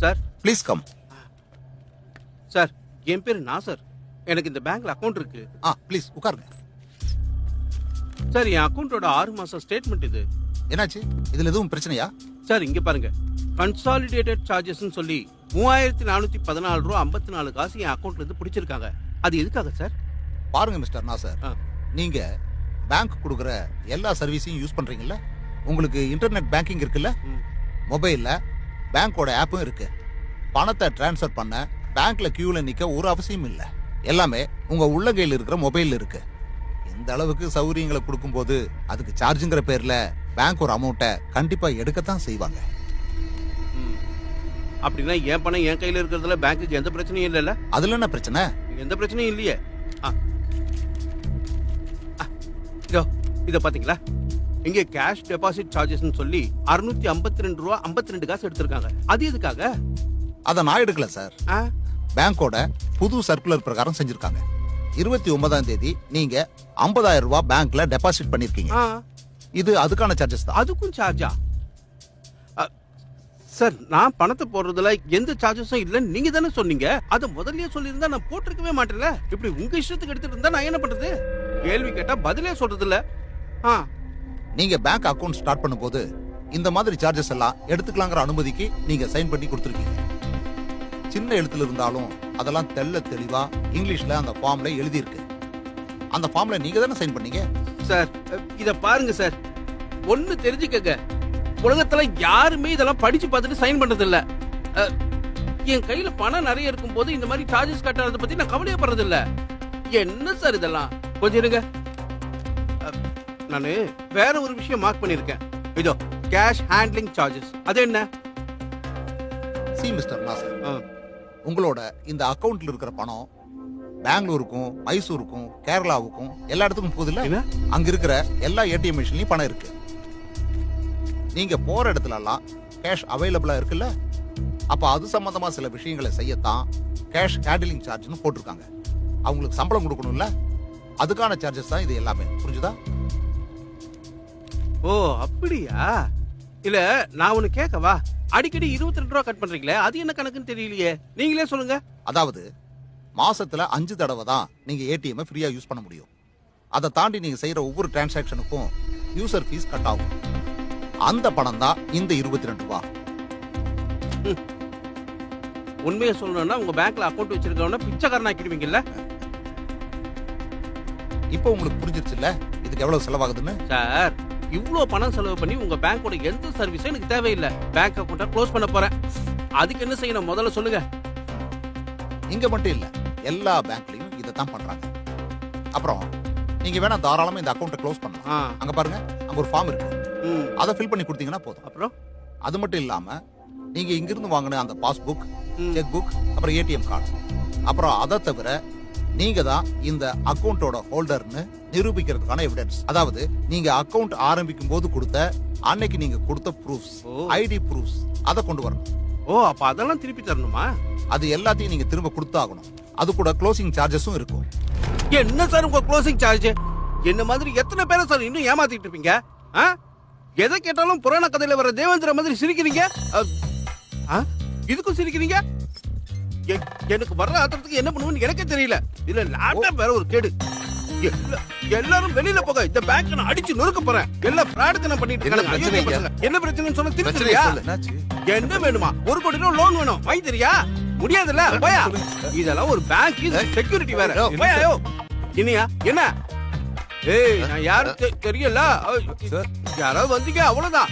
Sir please come. Sir என் பேர் நாசர். எனக்கு இந்த பேங்க்ல அக்கவுண்ட் இருக்கு. ப்ளீஸ் உட்காருங்க. சார் என் அக்கவுண்டோட 6 மாசம் ஸ்டேட்மெண்ட் இது. என்னாச்சு? இதுல எதுவும் பிரச்சனையா? சார் இங்க பாருங்க, கன்சாலிடேட்டட் சார்ஜஸ் சொல்லி 3414 ரூபா 54 காசு என் அக்கவுண்ட்ல இருந்து பிடிச்சிருக்காங்க. அது எதுக்காக சார்? பாருங்க மிஸ்டர் நாசர், நீங்க பேங்க் கொடுக்குற எல்லா சர்வீஸையும் யூஸ் பண்றீங்கல்ல? உங்களுக்கு இன்டர்நெட் பேங்கிங் இருக்குல்ல? மொபைல்ல பேங்கோட ஆப்பும் இருக்கு. பணத்தை டிரான்ஸ்ஃபர் பண்ண பேங்க்ல கியூல நிக்க ஒரு அவசியம் இல்லை. எல்லாமே உங்க உள்ளங்கையில் இருக்கிற மொபைல்ல இருக்கு. இந்த அளவுக்கு சௌகரியங்களை கொடுக்கும்போது அதுக்கு சார்ஜுங்கிற பேர்ல பேங்க் ஒரு அமௌண்ட்டை கண்டிப்பா எடுக்கத்தான் செய்வாங்க. அப்படின்னா என் பணம் என் கையில இருக்கிறதுல பேங்க்குக்கு எந்த பிரச்சனையும் இல்லைல்ல? அதுல என்ன பிரச்சனை? எந்த பிரச்சனையும் இல்லையே. இத பாத்தீங்களா? இங்க கேஷ் டெபாசிட் சார்ஜஸ் சொல்லி 652 ரூபா 52 காசு எடுத்திருக்காங்க. அது எதுக்காக? அத நான் எடுக்கல சார். பேங்கோட புது சர்க்குலர் பிரகாரம் செஞ்சிருக்காங்க. 29ஆம் தேதி நீங்க 50,000 ரூபாய் பேங்க்ல டெபாசிட் பண்ணிருக்கீங்க. இது அதுக்கான சார்ஜஸ் தான். அதுக்கும் சார்ஜா? சார் நான் பணத்தை போடுறதுல எந்த சார்ஜஸும் இல்லைன்னு நீங்க தானே சொன்னீங்க. அதை முதல்லயே சொல்லியிருந்தா நான் போட்டிருக்கவே மாட்டேன்ல. இப்படி உங்க இஷ்டத்துக்கு எடுத்துட்டு இருந்தா நான் என்ன பண்றது? கேள்வி கேட்டா பதிலே சொல்றது இல்ல. நீங்க பேங்க் அக்கவுண்ட் ஸ்டார்ட் பண்ணும்போது இந்த மாதிரி சார்ஜஸ் எல்லாம் எடுத்துக்கலாங்கிற அனுமதிக்கு நீங்க சைன் பண்ணி கொடுத்துருக்கீங்க. சின்ன எழுத்துல இருந்தாலும் அதெல்லாம் தெள்ள தெளிவா இங்கிலீஷ்ல அந்த ஃபார்ம்ல எழுதி இருக்கு. அந்த ஃபார்ம்ல நீங்க தானே சைன் பண்ணீங்க. சார் இத பாருங்க சார், ஒண்ணு தெரிஞ்சுக்கங்க, உலகத்துல யாருமே இதெல்லாம் படிச்சு பார்த்துட்டு சைன் பண்றது இல்ல. என் கையில பணம் நிறைய இருக்கும் போது இந்த மாதிரி சார்ஜஸ் கட்டுறத பத்தி நான் கவலையப்படுறது இல்ல. என்ன சார் இதெல்லாம்? கொஞ்சம் இருங்க, நானு வேற ஒரு விஷயம் மார்க் பண்ணிருக்கேன். இதோ கேஷ் ஹேண்ட்லிங் சார்ஜஸ். அது என்ன? சி மிஸ்டர் நாசர், உங்களோட இந்த அக்கவுண்ட்ல இருக்கிற பணம் பெங்களூருக்கும் மைசூருக்கும் கேரளாவுக்கும் எல்லா இடத்துக்கும் போகுது இல்ல? அங்க இருக்கிற எல்லா ஏடிஎம் மிஷின்லயும் பணம் இருக்கு. நீங்க போற இடத்துல எல்லாம் கேஷ் அவைலபிளா இருக்குல்ல? அப்ப அது சம்பந்தமா சில விஷயங்களை செய்யத்தான் கேஷ் ஹேண்ட்லிங் சார்ஜ்னு போட்டிருக்காங்க. அவங்களுக்கு சம்பளம் கொடுக்கணும்ல, அதுக்கான சார்ஜஸ் தான் இது எல்லாமே. புரிஞ்சுதா? ஓ அப்படியா? இல்ல நான் ஒன்னு கேட்கவா? அடிக்கடி 22 ரூபா கட் பண்றீங்களே, அது என்ன கணக்குன்னு தெரியலையே, நீங்களே சொல்லுங்க. அதாவது மாசத்துல 5 தடவை தான் நீங்க ஏடிஎம் ஃப்ரீயா யூஸ் பண்ண முடியும். அதை தாண்டி நீங்க செய்யற ஒவ்வொரு டிரான்சாக்ஷனுக்கும் யூசர் ஃபீஸ் கட் ஆகும். அந்த பணம் தான் இந்த 22 ரூபா. உண்மையை சொல்லணும்னா உங்க பேங்க்ல அக்கவுண்ட் வச்சிருக்கவன பிச்சைக்காரன் ஆக்கிடுவீங்கல்ல? இப்போ உங்களுக்கு புரிஞ்சிருச்சுல்ல இதுக்கு எவ்வளவு செலவாகுதுன்னு? சார் இவ்ளோ பணம் செலவு பண்ணி உங்க பேங்கோட எந்த சர்வீஸும் எனக்கு தேவையில்லை. பேங்க் அக்கவுண்ட க்ளோஸ் பண்ண போறேன். அதுக்கு என்ன செய்யணும் முதல்ல சொல்லுங்க. இங்க மட்டும் இல்ல, எல்லா பேங்க்லயும் இதைத்தான் பண்றாங்க. அப்புறம் நீங்க வேணா தாராளமா இந்த அக்கவுண்ட க்ளோஸ் பண்ணலாம். அங்க பாருங்க, அங்க ஒரு ஃபார்ம் இருக்கு. அதை ஃபில் பண்ணி கொடுத்தீங்கன்னா போதும். அப்புறம் அது மட்டும் இல்லாம நீங்க இங்கிருந்து வாங்கின அந்த பாஸ்புக், செக் புக், அப்புறம் ஏடிஎம் கார்டு, அப்புறம் அதை தவிர நீங்க தான் இந்த அக்கவுண்டோட ஹோல்டர்னு நிரூபிக்கிறதுக்கான எவிடன்ஸ். அதாவது நீங்க அக்கவுண்ட் ஆரம்பிக்கும் போது கொடுத்த அன்னைக்கு நீங்க கொடுத்த ப்ரூஃப்ஸ், ஐடி ப்ரூஃப்ஸ், அதை கொண்டு வரணும். ஓ அப்ப அதெல்லாம் திருப்பி தரணுமா? அது எல்லாத்தையும் நீங்க திரும்ப கொடுத்தாகணும். அது கூட க்ளோசிங் சார்ஜஸும் இருக்கும். என்ன சார் உங்க க்ளோசிங் சார்ஜ்? என்ன மாதிரி எத்தனை பேரை சார் இன்னும் ஏமாத்திட்டு இருப்பீங்க? எதை கேட்டாலும் புராண கதையில வர தேவேந்திர மாதிரி சிரிக்கிறீங்க. இதுக்கும் சிரிக்கிறீங்க? எனக்கு வர்ற ஆத்திரத்துக்கு என்ன பண்ணுவேன்னு எனக்கே தெரியல. இல்ல லேப்டாப் வேற ஒரு கேடு. எல்லாரும் வெளியில போக, இந்த பேங்க் நான் அடிச்சு நொறுக்க போறேன். எல்லாம் ஃப்ராடுக்கு நான் பண்ணிட்டு இருக்கேன். என்ன பிரச்சனைன்னு சொன்னா திருப்பியா? என்ன வேணுமா? 1 கோடி ரூபாய் லோன் வேணும், வாங்கி தரியா? முடியாதுல்ல, போயா. இதெல்லாம் ஒரு பேங்க், செக்யூரிட்டி வேற. போயா இனியா என்ன? ஏய் நான் யாரு தெரியல. யாராவது வந்தீங்க அவ்வளவுதான்.